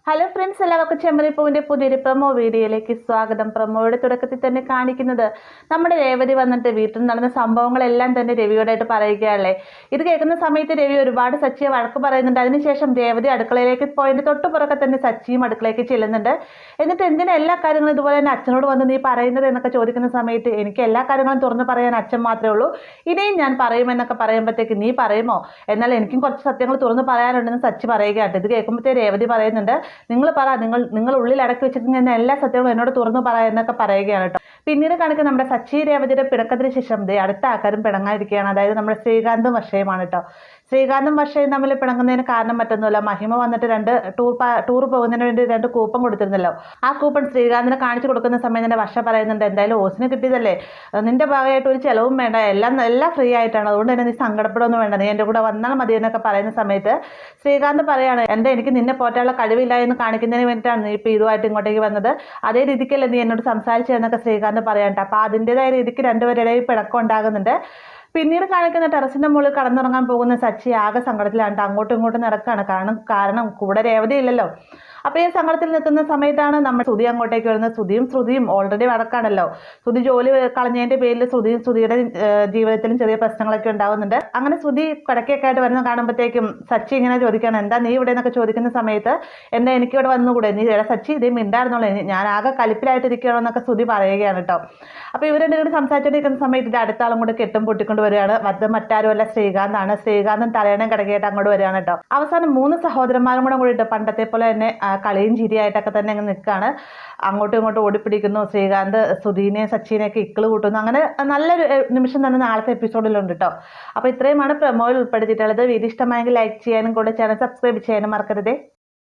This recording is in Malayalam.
ഹലോ ഫ്രണ്ട്സ്, എല്ലാവർക്കും ചെമ്മരിപ്പൂവിൻ്റെ പുതിയൊരു പ്രൊമോ വീഡിയോയിലേക്ക് സ്വാഗതം. പ്രൊമോയുടെ തുടക്കത്തിൽ തന്നെ കാണിക്കുന്നത് നമ്മുടെ രേവതി വന്നിട്ട് വീട്ടിൽ നടന്ന സംഭവങ്ങളെല്ലാം തന്നെ രവിയോടായിട്ട് പറയുകയല്ലേ. ഇത് കേൾക്കുന്ന സമയത്ത് രവി ഒരുപാട് സച്ചിയെ വഴക്ക് പറയുന്നുണ്ട്. അതിനുശേഷം രേവതി അടുക്കളയിലേക്ക് പോയതിൻ്റെ തൊട്ടുപുറക്കെ തന്നെ സച്ചിയും അടുക്കളയിലേക്ക് ചെല്ലുന്നുണ്ട്. എന്നിട്ട് എന്തിനാ എല്ലാ കാര്യങ്ങളും ഇതുപോലെ തന്നെ അച്ഛനോട് വന്ന് നീ പറയുന്നത് എന്നൊക്കെ ചോദിക്കുന്ന സമയത്ത് എനിക്ക് എല്ലാ കാര്യങ്ങളും തുറന്ന് പറയാൻ അച്ഛൻ മാത്രമേ ഉള്ളൂ, ഇനിയും ഞാൻ പറയുമെന്നൊക്കെ പറയുമ്പോഴത്തേക്ക് നീ പറയുമോ, എന്നാൽ എനിക്കും കുറച്ച് സത്യങ്ങൾ തുറന്ന് പറയാനുണ്ടെന്ന് സച്ചി പറയുകയായിട്ട്. ഇത് കേൾക്കുമ്പോഴത്തേ രേവതി പറയുന്നുണ്ട്, നിങ്ങൾ പറ, നിങ്ങൾ ഉള്ളിൽ അടക്കി വെച്ചിരിക്കുന്ന എല്ലാ സത്യങ്ങളും എന്നോട് തുറന്നു പറ എന്നൊക്കെ പറയുകയാണ് കേട്ടോ. പിന്നീട് കാണിക്കുന്ന നമ്മുടെ സച്ചി രേവതിയുടെ പിണക്കത്തിന് ശേഷം അടുത്ത ആൾക്കാരും പിണങ്ങാതിരിക്കുകയാണ്. അതായത് നമ്മുടെ ശ്രീകാന്തും വർഷയുമാണ് കേട്ടോ. ശ്രീകാന്തും വർഷയും തമ്മിൽ പിണങ്ങുന്നതിന് കാരണം മറ്റൊന്നുമില്ല, മഹിമ വന്നിട്ട് ടൂർ പോകുന്നതിന് വേണ്ടി 2 കൂപ്പൺ കൊടുത്തിരുന്നല്ലോ. ആ കൂപ്പൺ ശ്രീകാന്തിനെ കാണിച്ചു കൊടുക്കുന്ന സമയം തന്നെ വർഷ പറയുന്നുണ്ട്, എന്തായാലും ഓസിന് കിട്ടിയതല്ലേ, നിന്റെ ഭാഗമായിട്ട് ഒരു ചിലവും വേണ്ട, എല്ലാം ഫ്രീ ആയിട്ടാണ്, അതുകൊണ്ട് തന്നെ നീ സങ്കടപ്പെടുകയൊന്നും വേണ്ട, നീ എൻ്റെ കൂടെ വന്നാൽ മതി എന്നൊക്കെ പറയുന്ന സമയത്ത് ശ്രീകാന്ത് പറയാണ്, എനിക്ക് നിന്നെ പോറ്റാനുള്ള കഴിവില്ല എന്ന് കാണിക്കുന്നതിന് വേണ്ടിയിട്ടാണ് നീ ഇപ്പോൾ ഇതുമായിട്ട് ഇങ്ങോട്ടേക്ക് വന്നത്, അതേ രീതിക്കല്ലേ നീ എന്നോട് സംസാരിച്ചതെന്നൊക്കെ ശ്രീകാന്ത് പറയാനുണ്ട്. അപ്പോൾ അതിൻ്റെതായ രീതിക്ക് രണ്ടുപേരുടെയും പിണക്കം ഉണ്ടാകുന്നുണ്ട്. പിന്നീട് കാണിക്കുന്ന ടെറസിന്റെ മുകളിൽ കടന്നുറങ്ങാൻ പോകുന്ന സച്ചി ആകെ സങ്കടത്തിലാണ്, അങ്ങോട്ടും ഇങ്ങോട്ടും നടക്കുകയാണ്. കാരണം കൂടെ രേവതി ഇല്ലല്ലോ. അപ്പോൾ ഈ സങ്കടത്തിൽ നിൽക്കുന്ന സമയത്താണ് നമ്മൾ ശ്രുതി അങ്ങോട്ടേക്ക് വരുന്നത്. ശ്രുതിയും ഓൾറെഡി വഴക്കാണല്ലോ. ശ്രുതി ജോലി കളഞ്ഞതിന്റെ പേരിൽ ശ്രുതിയുടെ ജീവിതത്തിലും ചെറിയ പ്രശ്നങ്ങളൊക്കെ ഉണ്ടാകുന്നുണ്ട്. അങ്ങനെ ശ്രുതി കിടക്കൊക്കെ ആയിട്ട് വരുന്ന കാണുമ്പോഴത്തേക്കും സച്ചി ഇങ്ങനെ ചോദിക്കുകയാണ്, എന്താ നീ ഇവിടെ എന്നൊക്കെ ചോദിക്കുന്ന സമയത്ത്, എന്താ എനിക്കിവിടെ വന്നുകൂടെ, നീ സച്ചി ഇതേ മിണ്ടായിരുന്നുള്ളൂ, ഞാൻ ആകെ കലിപ്പിലായിട്ടിരിക്കുകയാണോ എന്നൊക്കെ ശ്രുതി പറയുകയാണ് കേട്ടോ. അപ്പോൾ ഇവർ രണ്ടുപേരും സംസാരിച്ചുകൊണ്ടിരിക്കുന്ന സമയത്ത് അടുത്ത ആളും കൂടെ കെട്ടും പൊട്ടിക്കൊണ്ട് വരികയാണ്. മറ്റാരുമല്ല, ശ്രീകാന്താണ്. ശ്രീകാന്തൻ തലയണം കിടക്കയായിട്ട് അങ്ങോട്ട് വരികയാണ് കേട്ടോ. അവസാനം 3 സഹോദരന്മാരും കൂടിയിട്ട് പണ്ടത്തെ പോലെ തന്നെ കളിയും ചിരിയായിട്ടൊക്കെ തന്നെ അങ്ങ് നിൽക്കുകയാണ്. അങ്ങോട്ടും ഇങ്ങോട്ടും ഓടിപ്പിടിക്കുന്നു. ശ്രീകാന്ത് ശ്രുതിനെയും സച്ചിനെയൊക്കെ ഇക്കിള് കൂട്ടുന്നു. അങ്ങനെ നല്ലൊരു നിമിഷം തന്നെ നാളത്തെ എപ്പിസോഡിലുണ്ട് കേട്ടോ. അപ്പോൾ ഇത്രയുമാണ് പ്രൊമോയിൽ ഉൾപ്പെടുത്തിയിട്ടുള്ളത്. വീഡിയോ ഇഷ്ടമായെങ്കിൽ ലൈക്ക് ചെയ്യാനും കൂടെ ചാനൽ സബ്സ്ക്രൈബ് ചെയ്യാനും മറക്കരുതേ.